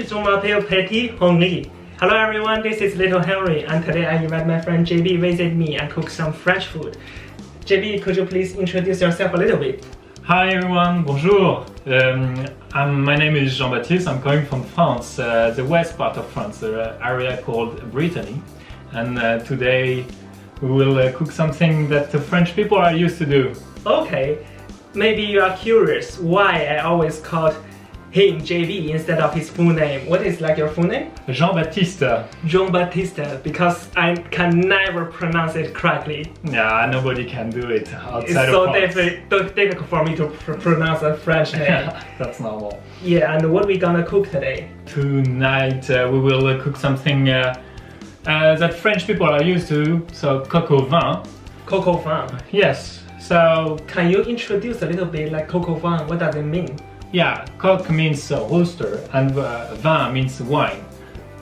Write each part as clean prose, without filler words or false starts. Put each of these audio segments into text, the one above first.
je m'appelle Petit Henry. Hello everyone, this is Little Henry, and today I invite my friend JB visit me and cook some French food. JB, could you please introduce yourself a little bit? Hi everyone, bonjour. My name is Jean-Baptiste. I'm coming from France, the west part of France, the area called Brittany. And today we will cook something that the French people are used to do. Okay, maybe you are curious why I always called him JB instead of his full name. What is like your full name? Jean-Baptiste. Jean-Baptiste, because I can never pronounce it correctly. Yeah, nobody can do it outside It's so of France. difficult for me to pronounce a French name. That's normal. Yeah, and what we gonna cook today? Tonight we will cook something that French people are used to, so coq au vin. Coq au vin. Yes, so... Can you introduce a little bit like coq au vin? What does it mean? Yeah, coq means rooster and vin means wine.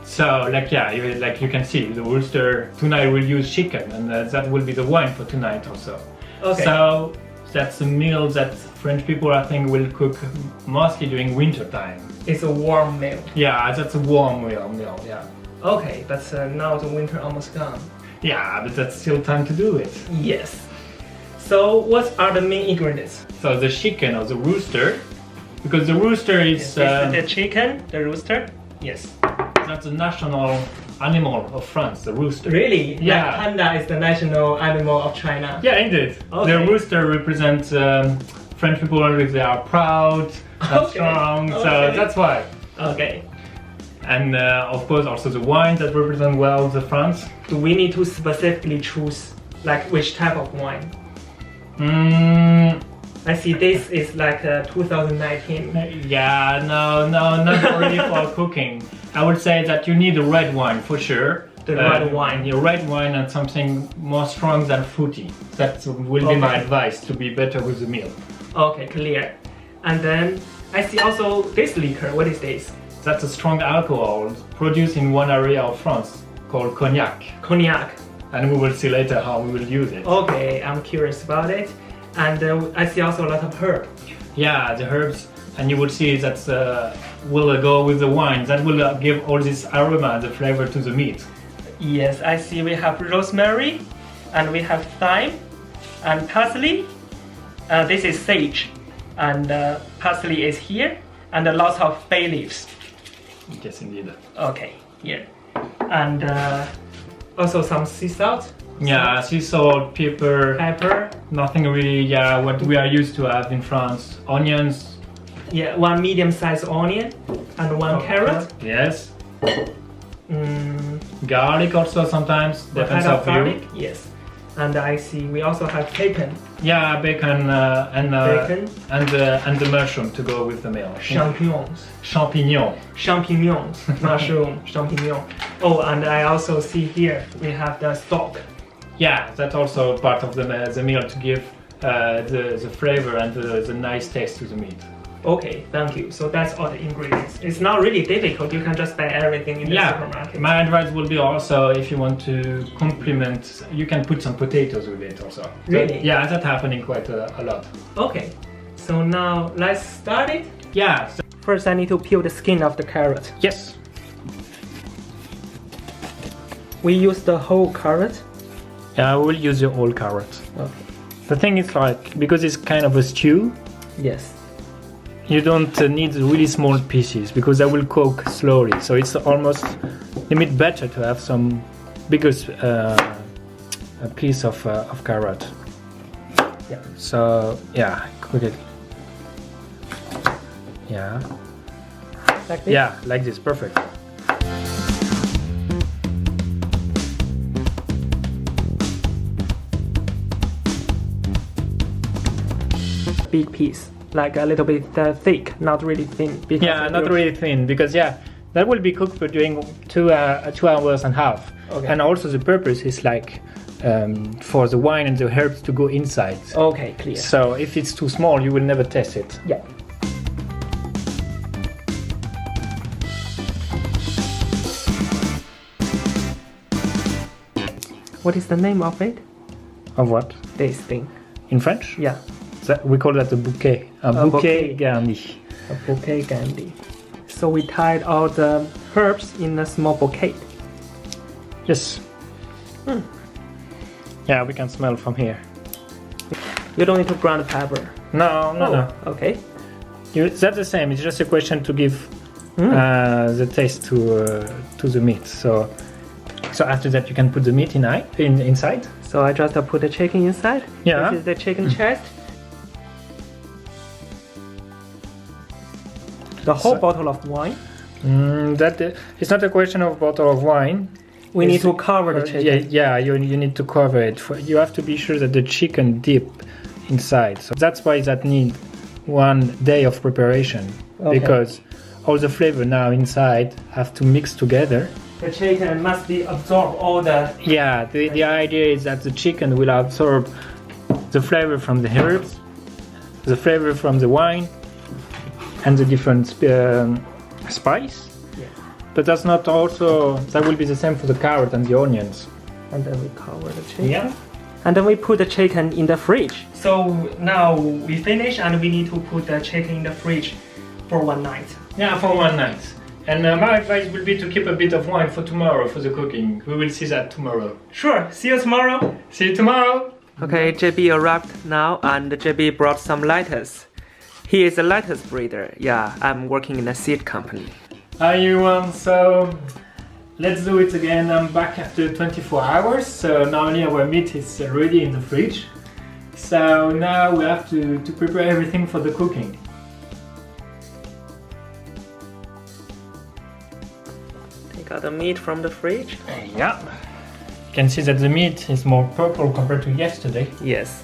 So like you can see, the rooster tonight will use chicken, and that will be the wine for tonight also. Okay. So that's a meal that French people I think will cook mostly during winter time. It's a warm meal. Yeah, that's a warm meal, yeah. Okay, but now the winter almost gone. Yeah, but that's still time to do it. Yes. So what are the main ingredients? So the chicken or the rooster, because the rooster is... the chicken, the rooster? Yes. That's the national animal of France, the rooster. Really? Yeah. Like panda is the national animal of China? Yeah, indeed. Okay. The rooster represents French people if they are proud and strong, so that's why. Okay. And of course also the wine that represent well the France. Do we need to specifically choose like which type of wine? I see this is like 2019. Yeah, no, not really for cooking. I would say that you need a red wine for sure. The red wine. Your red wine and something more strong than fruity. That will be my advice to be better with the meal. Okay, clear. And then I see also this liquor. What is this? That's a strong alcohol produced in one area of France called cognac. Cognac. And we will see later how we will use it. Okay, I'm curious about it. And I see also a lot of herb. Yeah, the herbs, and you will see that will go with the wine. That will give all this aroma, the flavor to the meat. Yes, I see we have rosemary, and we have thyme, and parsley. This is sage, and parsley is here, and lots of bay leaves. Yes, indeed. Okay, here. And also some sea salt. Yeah, sea salt, pepper. Nothing really, what we are used to have in France. Onions. Yeah, one medium-sized onion and one carrot. Yes. Garlic also sometimes, depends on garlic. you. Yes. And I see we also have bacon. Yeah, bacon bacon and the mushroom to go with the meal. Champignons, mushroom, champignon. Oh, and I also see here we have the stock. Yeah, that's also part of the meal to give the flavor and the nice taste to the meat. Okay, thank you. So that's all the ingredients. It's not really difficult. You can just buy everything in the supermarket. My advice will be also if you want to complement, you can put some potatoes with it also. Really? So, yeah, that's happening quite a lot. Okay, so now let's start it. Yeah. First, I need to peel the skin of the carrot. Yes. We use the whole carrot. Yeah, I will use the whole carrot. Okay. The thing is like, because it's kind of a stew, yes, you don't need really small pieces because I will cook slowly. So it's almost a bit better to have some bigger a piece of carrot. Yeah. So yeah, cook it. Yeah. Like this? Yeah, like this, perfect. Big piece, like a little bit thick, not really thin. Yeah, not really thin because that will be cooked for during 2 hours and a half. Okay. And also the purpose is like for the wine and the herbs to go inside. Okay, clear. So if it's too small, you will never taste it. Yeah. What is the name of it? Of what? This thing. In French? Yeah. We call that a bouquet. A bouquet garni. A bouquet garni. So we tied all the herbs in a small bouquet. Yes. Yeah, we can smell from here. You don't need to ground pepper. No. Okay. That's the same. It's just a question to give the taste to the meat. So after that, you can put the meat inside. So I just put the chicken inside. Yeah. This is the chicken chest. The whole bottle of wine. It's not a question of bottle of wine. We need to cover the chicken. Yeah, you need to cover it. You have to be sure that the chicken dip inside. So that's why that need 1 day of preparation. Okay. Because all the flavor now inside have to mix together. The chicken must be absorb all the... Yeah, the idea is that the chicken will absorb the flavor from the herbs, the flavor from the wine, and the different spice. Yeah. But that's not also, that will be the same for the carrot and the onions. And then we cover the chicken. Yeah. And then we put the chicken in the fridge. So now we finish and we need to put the chicken in the fridge for 1 night. Yeah, for 1 night. And my advice will be to keep a bit of wine for tomorrow for the cooking. We will see that tomorrow. Sure, see you tomorrow. See you tomorrow. Okay, JB arrived now and JB brought some lettuce. He is a lettuce breeder. Yeah, I'm working in a seed company. Hi everyone, so let's do it again. I'm back after 24 hours. So normally our meat is ready in the fridge. So now we have to prepare everything for the cooking. Take out the meat from the fridge. Yeah. You can see that the meat is more purple compared to yesterday. Yes.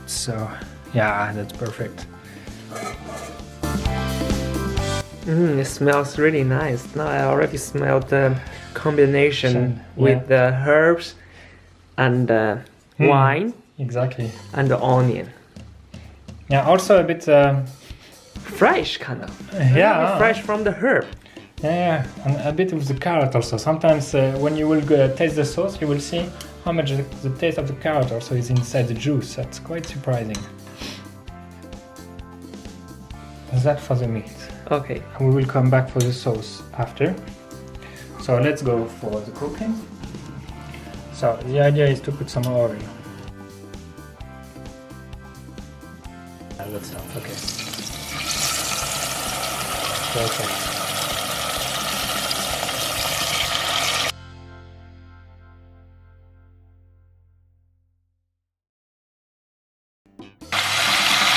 So yeah, that's perfect. It smells really nice. Now I already smelled the combination with the herbs and wine. Exactly. And the onion. Yeah, also a bit fresh kind of. Yeah. Fresh from the herb. Yeah, and a bit of the carrot also. Sometimes when you will taste the sauce, you will see how much the taste of the carrot also is inside the juice. That's quite surprising. That for the meat. Okay. And we will come back for the sauce after. So let's go for the cooking. So the idea is to put some oil. Let's start. Okay. Perfect.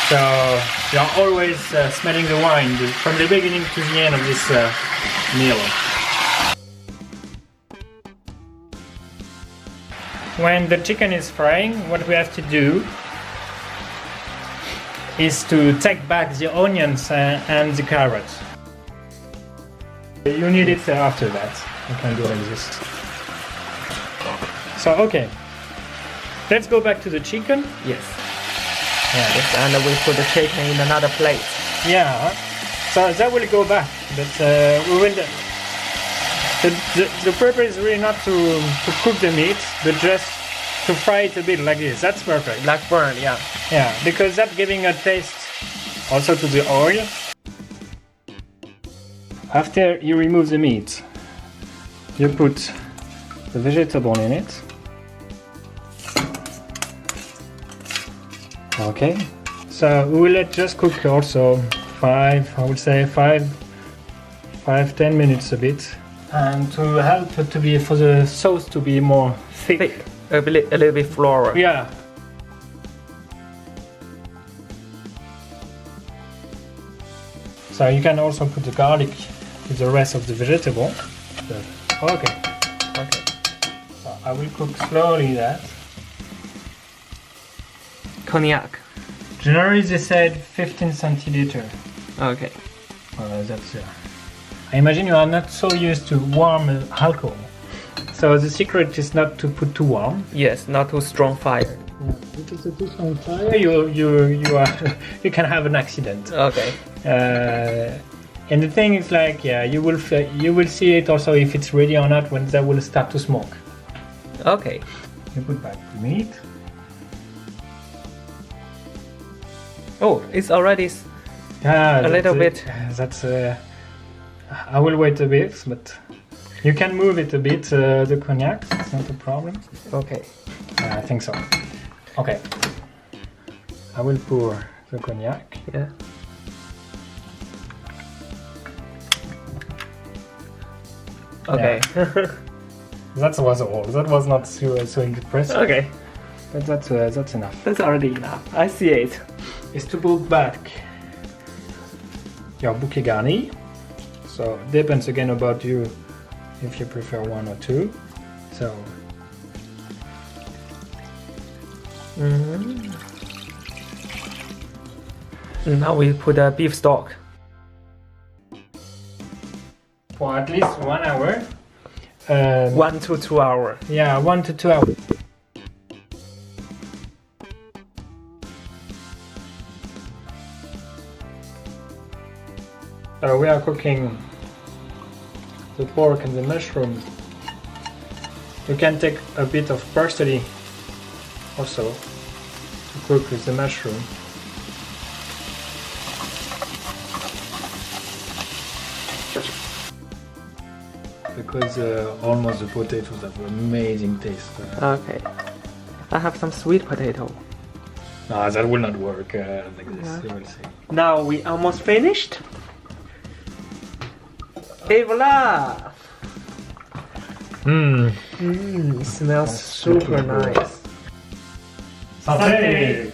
So you are always smelling the wine from the beginning to the end of this meal. When the chicken is frying, what we have to do is to take back the onions and the carrots. You need it after that. You can do like this. So okay, let's go back to the chicken. Yes. Yeah. Yes, and we put the chicken in another plate. Yeah, so that will go back, but we will. The purpose is really not to cook the meat, but just to fry it a bit like this. That's perfect. Like burn, yeah. Yeah, because that's giving a taste also to the oil. After you remove the meat, you put the vegetable in it. Okay, so we will let just cook also 10 minutes a bit, and to help it to be for the sauce to be more thick. A little bit floral. Yeah. So you can also put the garlic with the rest of the vegetable. Okay. So I will cook slowly that. Cognac. Generally they said 15 centiliter. Okay. That's. I imagine you are not so used to warm alcohol. So the secret is not to put too warm. Yes, not too strong fire. Yeah, because if it's on fire, you can have an accident. Okay. And the thing is like, yeah, you will see it also if it's ready or not when that will start to smoke. Okay. You put back the meat. Oh, it's already a little bit. That's I will wait a bit, but you can move it a bit, the cognac, it's not a problem. Okay. I think so. Okay. I will pour the cognac. Yeah. Okay. Yeah. That was all. That was not so impressive. Okay. But that's enough. That's already enough. I see it. Is to put back your bouquet garni. So depends again about you if you prefer one or two. So now we put a beef stock. for at least 1 hour. 1 to 2 hours. Yeah, 1 to 2 hours. We are cooking the pork and the mushroom. You can take a bit of parsley also to cook with the mushroom. Because almost the potatoes have an amazing taste. Okay. I have some sweet potato. No, that will not work like this, you will see. Now we almost finished. Et voila! Smells super nice. Santé!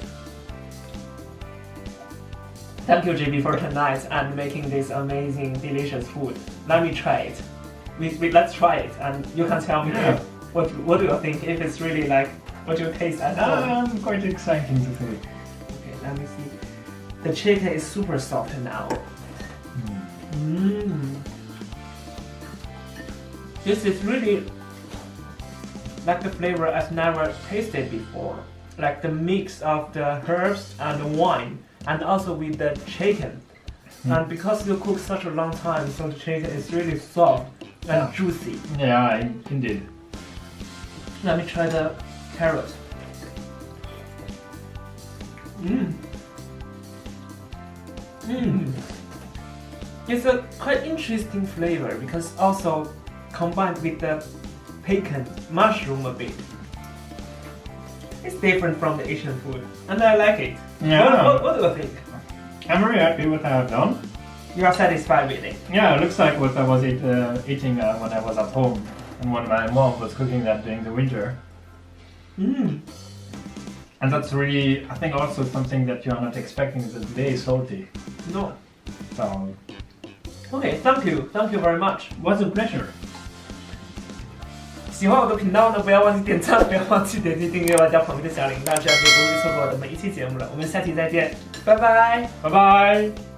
Thank you, JB, for tonight and making this amazing, delicious food. Let me try it. Let's try it, and you can tell me what do you think, if it's really like what you taste at home. I'm quite exciting to see. Okay, let me see. The chicken is super soft now. This is really like the flavor I've never tasted before. Like the mix of the herbs and the wine, and also with the chicken. And because you cook such a long time, so the chicken is really soft and juicy. Yeah, indeed. Let me try the carrot. It's a quite interesting flavor because also combined with the bacon, mushroom a bit. It's different from the Asian food, and I like it. Yeah. What do you think? I'm very happy with what I have done. You are satisfied with it? Yeah, it looks like what I was eating when I was at home and when my mom was cooking that during the winter. And that's really, I think, also something that you are not expecting, is it's very salty. No. So, Okay, thank you very much. it was a pleasure. 喜欢我的频道呢，不要忘记点赞，不要忘记点击订阅，加旁边的小铃铛，这样就不会错过我的每一期节目了。我们下期再见，拜拜，拜拜。